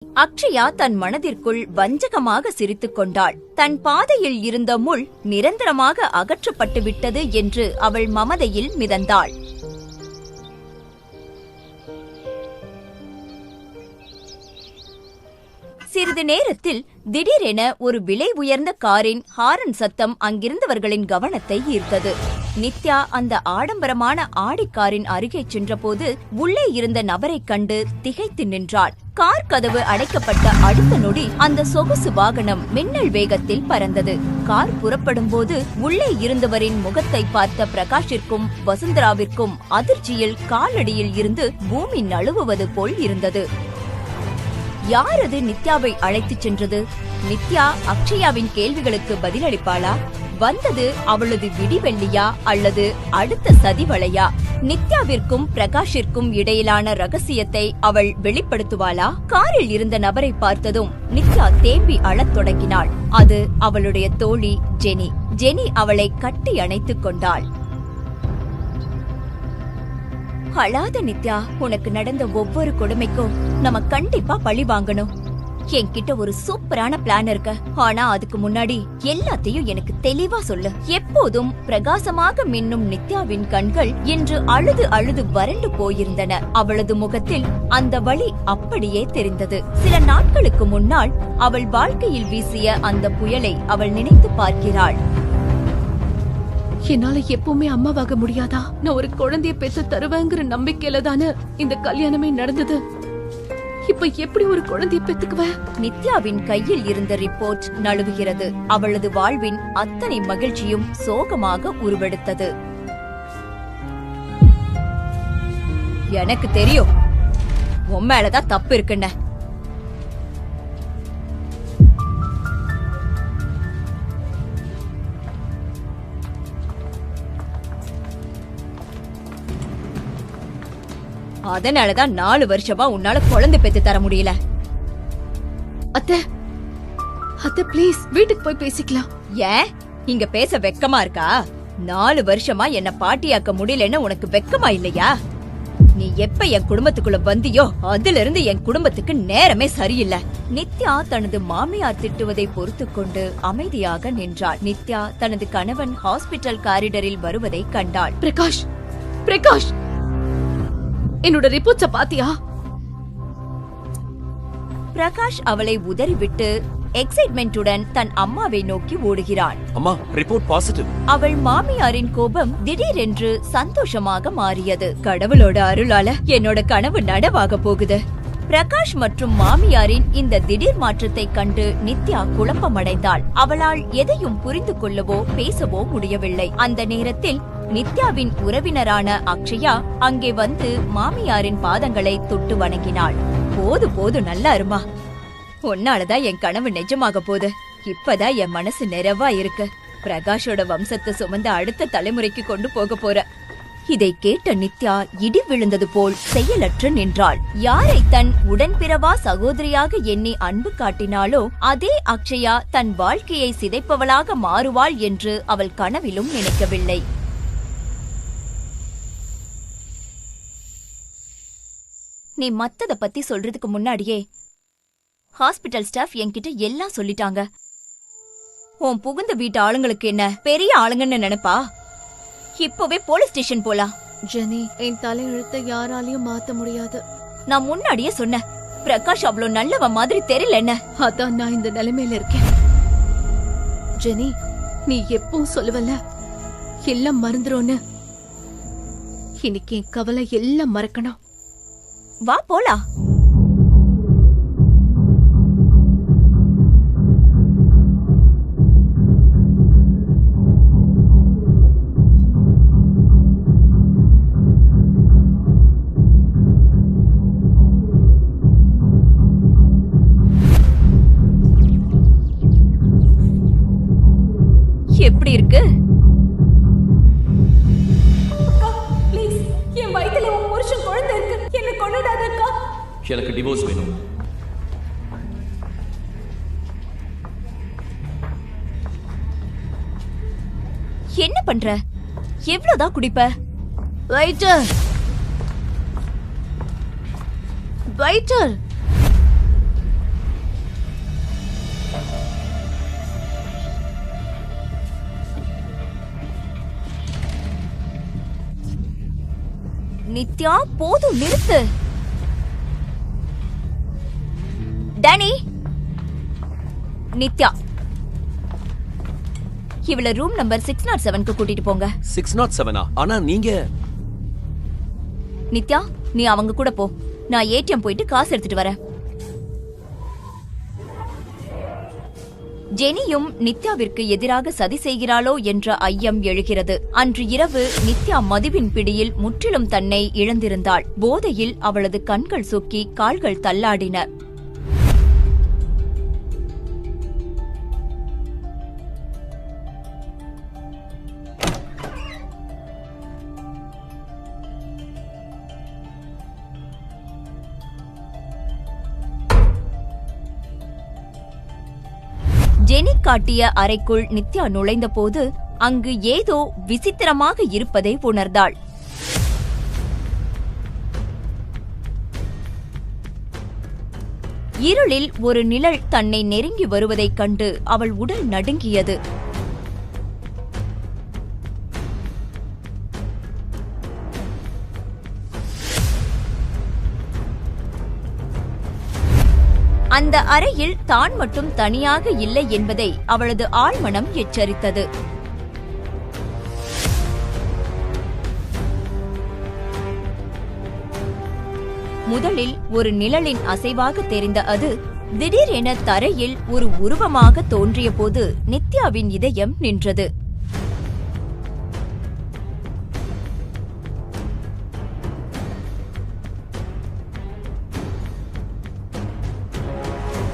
அக்ஷயா தன் மனதிற்குள் வஞ்சகமாக சிரித்துக் கொண்டாள். தன் பாதையில் இருந்த முள் நிரந்தரமாக அகற்றப்பட்டு விட்டது என்று அவள் மமதையில் மிதந்தாள். சிறிது நேரத்தில் திடீரென ஒரு விலை உயர்ந்த காரின் ஹாரன் சத்தம் அங்கிருந்தவர்களின் கவனத்தை ஈர்த்தது. நித்யா அந்த ஆடம்பரமான ஆடி காரின் அருகே சென்றபோது உள்ளே இருந்த நபரைக் கண்டு திகைத்து நின்றாள். கார் கதவு அடைக்கப்பட்ட அடுத்த நொடி அந்த சொகுசு வாகனம் மின்னல் வேகத்தில் பறந்தது. கார் புறப்படும் போது உள்ளே இருந்தவரின் முகத்தை பார்த்த பிரகாஷிற்கும் வசுந்தராவிற்கும் அதிர்ச்சியில் காலடியில் இருந்து பூமி நழுவுவது போல் இருந்தது. யார் அது நித்யாவை அழைத்துச் சென்றது? நித்யா அக்ஷயாவின் கேள்விகளுக்கு பதிலளிப்பாளா? வந்தது அவளது விடிவெள்ளியா அல்லது அடுத்த சதிவளையா? நித்யாவிற்கும் பிரகாஷிற்கும் இடையிலான ரகசியத்தை அவள் வெளிப்படுத்துவாளா? காரில் இருந்த நபரை பார்த்ததும் நித்யா தேம்பி அழத் தொடங்கினாள். அது அவளுடைய தோழி ஜெனி. ஜெனி அவளை கட்டி அணைத்துக் கொண்டாள். அழாத நித்யா, உனக்கு நடந்த ஒவ்வொரு கொடுமைக்கும் நம்ம கண்டிப்பா பழி வாங்கணும். என்கிட்ட ஒரு சூப்பரான பிளான் இருக்கு. ஆனா அதுக்கு முன்னாடி எல்லாத்தையும் எனக்கு தெளிவா சொல்லு. எப்போதும் பிரகாசமாக மின்னும் நித்யாவின் கண்கள் இன்று அழுது அழுது வறண்டு போயிருந்தன. அவளது முகத்தில் அந்த வலி அப்படியே தெரிந்தது. சில நாட்களுக்கு முன்னால் அவள் வாழ்க்கையில் வீசிய அந்த புயலை அவள் நினைத்து பார்க்கிறாள். என்னால எப்பவுமே அம்மாவாக முடியாதா? நான் ஒரு குழந்தைய பெற்று தருவேங்கிற நம்பிக்கையில தானே இந்த கல்யாணமே நடந்தது. இப்ப எப்படி ஒரு குழந்தைய பெத்துக்குவ? நித்யாவின் கையில் இருந்த ரிப்போர்ட் நழுவுகிறது. அவளது வாழ்வின் அத்தனை மகிழ்ச்சியும் சோகமாக உருவெடுத்தது. எனக்கு தெரியும் உன் மேலதான் தப்பு இருக்குன்னு. அதனாலதான் 4 வருஷமா உன்னால குழந்தை பெத்து தர முடியல. அத்தை ப்ளீஸ் வீட்டுக்கு போய் பேசிக்கலாம். ஏன் இங்க பேச வெக்கமா இருக்கா? 4 வருஷமா என்ன பாட்டியாக்க முடியலன்னு உனக்கு வெக்கமா இல்லையா? நீ எப்ப என் குடும்பத்துக்குள்ள வந்தியோ அதுல இருந்து என் குடும்பத்துக்கு நேரமே சரியில்லை. நித்யா தனது மாமியார் திட்டுவதை பொறுத்து கொண்டு அமைதியாக நின்றாள். நித்யா தனது கணவன் ஹாஸ்பிட்டல் காரிடரில் வருவதை கண்டாள். பிரகாஷ், பிரகாஷ், என்னோட ரிப்போர்ட்ஸ பாத்தியா? பிரகாஷ் அவளை உதறிவிட்டு எக்ஸைட்மென்ட்டுடன் தன் அம்மாவை நோக்கி ஓடுகிறான். அம்மா, ரிப்போர்ட் பாசிட்டிவ். அவள் மாமியாரின் கோபம் திடீரென்று சந்தோஷமாக மாறியது. கடவுளோட அருளால என்னோட கனவு நனவாக போகுது. பிரகாஷ் மற்றும் மாமியாரின் இந்த திடீர் மாற்றத்தை கண்டு நித்யா குழப்பமடைந்தாள். அவளால் எதையும் புரிந்து கொள்ளவோ பேசவோ முடியவில்லை. அந்த நேரத்தில் நித்யாவின் உறவினரான அக்ஷயா அங்கே வந்து மாமியாரின் பாதங்களை தொட்டு வணங்கினாள். போது போது நல்லா இருமா, உன்னாலதான் என் கனவு நிஜமாக போகுது. இப்பதான் என் மனசு நிறைவா இருக்கு. பிரகாஷோட வம்சத்தை சுமந்த அடுத்த தலைமுறைக்கு கொண்டு போக போற. இதை கேட்ட நித்யா இடி விழுந்தது போல் செயலற்று நின்றாள். யாரை தன் உடன்பிறவா சகோதரியாக எண்ணி அன்பு காட்டினாலோ அதே அக்ஷயா தன் வாழ்க்கையை சிதைப்பவளாக மாறுவாள் என்று அவள் கனவிலும் நினைக்கவில்லை. நீ மத்தத பத்தி சொல்றதுக்கு முன்னாடியே ஹாஸ்பிட்டல் ஸ்டாஃப் என்கிட்ட எல்லாம் சொல்லிட்டாங்க. உன் புகுந்த வீட்டு ஆளுங்களுக்கு என்ன பெரிய ஆளுங்கன்னு நினைப்பா? இப்பவே போலீஸ் ஸ்டேஷன் போலாம். ஜெனி, என் தலையெழுத்தை யாராலையும் மாத்த முடியாது. நான் முன்னாடியே சொன்னேன், பிரகாஷ் அவ்வளவு நல்லவ மாதிரி தெரியல. என்ன அதான் நான் இந்த நிலைமையில இருக்கேன். ஜெனி, நீ எப்பவும் சொல்லுவல்ல எல்லாம் மறந்துரும்னு. இன்னைக்கு என் கவலை எல்லாம் மறக்கணும். வா போலாம். எப்படி இருக்கு? ப்ளீஸ், என் வயித்துல ஒரு வருஷம் குழந்தை இருக்கு. என்ன கொன்னுடாதக்கா. எனக்கு டிவோர்ஸ் வேணும். என்ன பண்ற? எவ்வளவுதான் குடிப்ப? வெயிட்டர், நித்யா, போதும், நிறுத்து. டானி, நித்யா, இவள ரூம் நம்பர் 607க்கு கூட்டிட்டு போங்க. 607 ஆனா நீங்க நித்யா, நீ அவங்க கூட போ. நான் ஏடிஎம் போயிட்டு காசு எடுத்துட்டு வரேன். ஜெனியும் நித்யாவிற்கு எதிராக சதி செய்கிறாளோ என்ற ஐயம் எழுகிறது. அன்று இரவு நித்யா மதுவின் பிடியில் முற்றிலும் தன்னை இழந்திருந்தாள். போதையில் அவளது கண்கள் சொக்கி கால்கள் தள்ளாடின. ஜெனி காட்டிய அறைக்குள் நித்யா நுழைந்தபோது அங்கு ஏதோ விசித்திரமாக இருப்பதை உணர்ந்தாள். இருளில் ஒரு நிழல் தன்னை நெருங்கி வருவதைக் கண்டு அவள் உடல் நடுங்கியது. அந்த அறையில் தான் மட்டும் தனியாக இல்லை என்பதை அவளது ஆழ்மனம் எச்சரித்தது. முதலில் ஒரு நிழலின் அசைவாக தெரிந்த அது திடீரென தரையில் ஒரு உருவமாக தோன்றிய போது நித்யாவின் இதயம் நின்றது.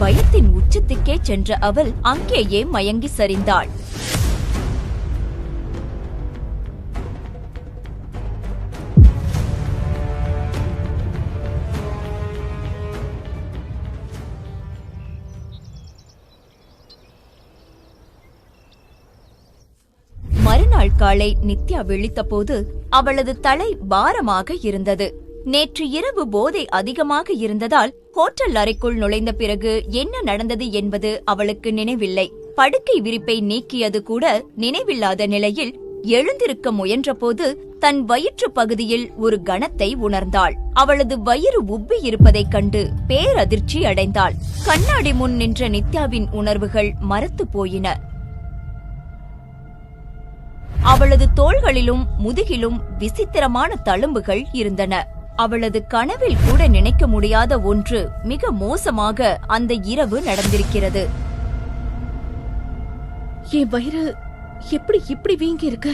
பயத்தின் உச்சத்துக்கே சென்ற அவள் அங்கேயே மயங்கி சரிந்தாள். மறுநாள் காலை நித்யா விழித்தபோது அவளது தலை பாரமாக இருந்தது. நேற்று இரவு போதை அதிகமாக இருந்ததால் ஹோட்டல் அறைக்குள் நுழைந்த பிறகு என்ன நடந்தது என்பது அவளுக்கு நினைவில்லை. படுக்கை விரிப்பை நீக்கியது கூட நினைவில்லாத நிலையில் எழுந்திருக்க முயன்றபோது தன் வயிற்று பகுதியில் ஒரு கணத்தை உணர்ந்தாள். அவளது வயிறு உப்பி இருப்பதைக் கண்டு பேரதிர்ச்சி அடைந்தாள். கண்ணாடி முன் நின்ற நித்யாவின் உணர்வுகள் மரத்து போயின. அவளது தோள்களிலும் முதுகிலும் விசித்திரமான தழும்புகள் இருந்தன. அவளது கனவில் கூட நினைக்க முடியாத ஒன்று மிக மோசமாக அந்த இரவு நடந்திருக்கிறது. என் வயிறு எப்படி இப்படி வீங்கி இருக்கு?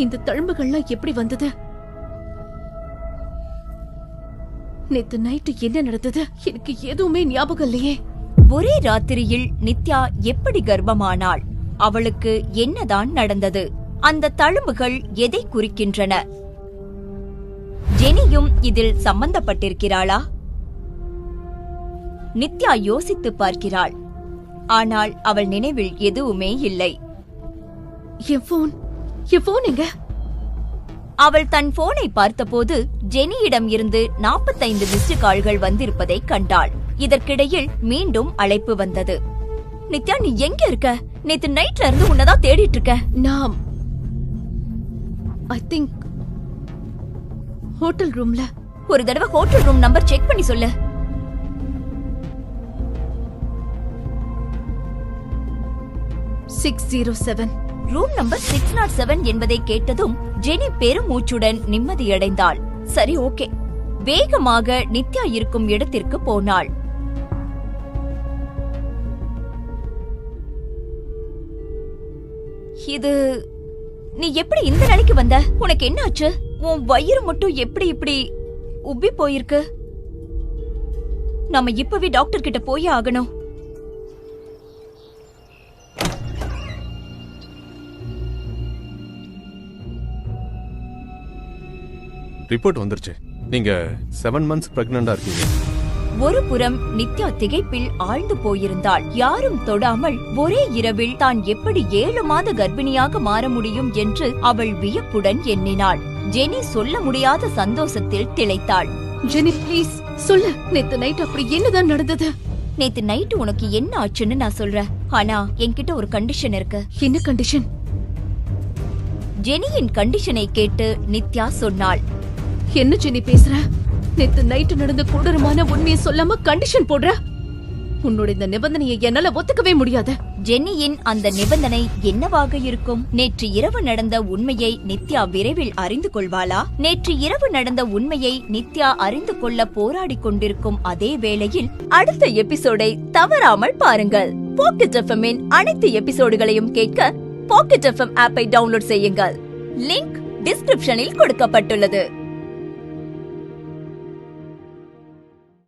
இந்த தழும்புகள்லாம் எப்படி வந்தது? நேத்து நைட்டு என்ன நடந்தது? எனக்கு எதுவுமே ஞாபகம் இல்லையே. ஒரே ராத்திரியில் நித்யா எப்படி கர்ப்பமானாள்? அவளுக்கு என்னதான் நடந்தது? அந்த தழும்புகள் எதை குறிக்கின்றன? ஜெனியும் இதில் சம்பந்தப்பட்டிருக்கிறாளா? நித்யா யோசித்து பார்க்கிறாள். ஆனால் அவள் நினைவில் எதுவுமே இல்லை. என் போன் எங்க? அவள் தன் போனை பார்த்தபோது ஜெனியிடம் இருந்து 45 மிஸ்டு கால்கள் வந்திருப்பதை கண்டாள். இதற்கிடையில் மீண்டும் அழைப்பு வந்தது. நித்யா, நீ எங்க இருக்க? நேத்து நைட்ல இருந்து உன்னதான் தேடிட்டு இருக்க. நான் ஐ திங்க் ஹோட்டல் ரூம்ல. ஒரு தடவை ஹோட்டல் ரூம் நம்பர் செக் பண்ணி சொல்லு. ரூம் நம்பர் 607 என்பதை கேட்டதும் ஜெனி பெருமூச்சுடன் நிம்மதியடைந்தாள். சரி, ஓகே. வேகமாக நித்யா இருக்கும் இடத்திற்கு போனாள். இது நீ எப்படி இந்த நிலைக்கு வந்த? உனக்கு என்ன ஆச்சு? உன் வயிறு மட்டும் எப்படி இப்படி உப்பி போயிருக்கு? நம்ம இப்பவே டாக்டர் கிட்ட போயே ஆகணும். ரிப்போர்ட் வந்துருச்சு. நீங்க 7 months பிரெக்னண்டா இருக்கீங்க. ஒரு புறம் நித்யா திகைப்பில் ஆழ்ந்து போயிருந்தாள். யாரும் தொடாமல் ஒரே இரவில் தான் எப்படி 7 மாத கர்ப்பிணியாக மாற முடியும் என்று அவள் வியப்புடன் எண்ணினாள். ஜெனி சொல்ல முடியாத சந்தோஷத்தில் திளைத்தாள். ஜெனி, ப்ளீஸ் சொல்லு, நேத்து நைட் அப்படி என்னதான் நடந்தது? நேத்து நைட்டு உனக்கு என்ன ஆச்சுன்னு நான் சொல்றேன். ஆனா என்கிட்ட ஒரு கண்டிஷன் இருக்கு. என்ன கண்டிஷன்? ஜெனியின் கண்டிஷனை கேட்டு நித்யா சொன்னாள். என்ன ஜெனி பேசுற? நேத்து நைட்டு நடந்த கொடூரமான உண்மையை சொல்லாம கண்டிஷன் போடுற? உன்னோட இந்த நிபந்தனையை என்னால ஒத்துக்கவே முடியாது. ஜென்னியின் அந்த நிபந்தனை என்னவாக இருக்கும்? நேற்று இரவு நடந்த உண்மையை நித்யா விரைவில் அறிந்து கொள்வாளா? நேற்று இரவு நடந்த உண்மையை நித்யா அறிந்து கொள்ள போராடி கொண்டிருக்கும் அதே வேளையில் அடுத்த எபிசோடை தவறாமல் பாருங்கள். பாக்கெட் எஃப்எம்மின் அனைத்து எபிசோடுகளையும் கேட்க பாக்கெட் எஃப்எம் ஆப்பை டவுன்லோட் செய்யுங்கள். லிங்க் டிஸ்கிரிப்ஷனில் கொடுக்கப்பட்டுள்ளது.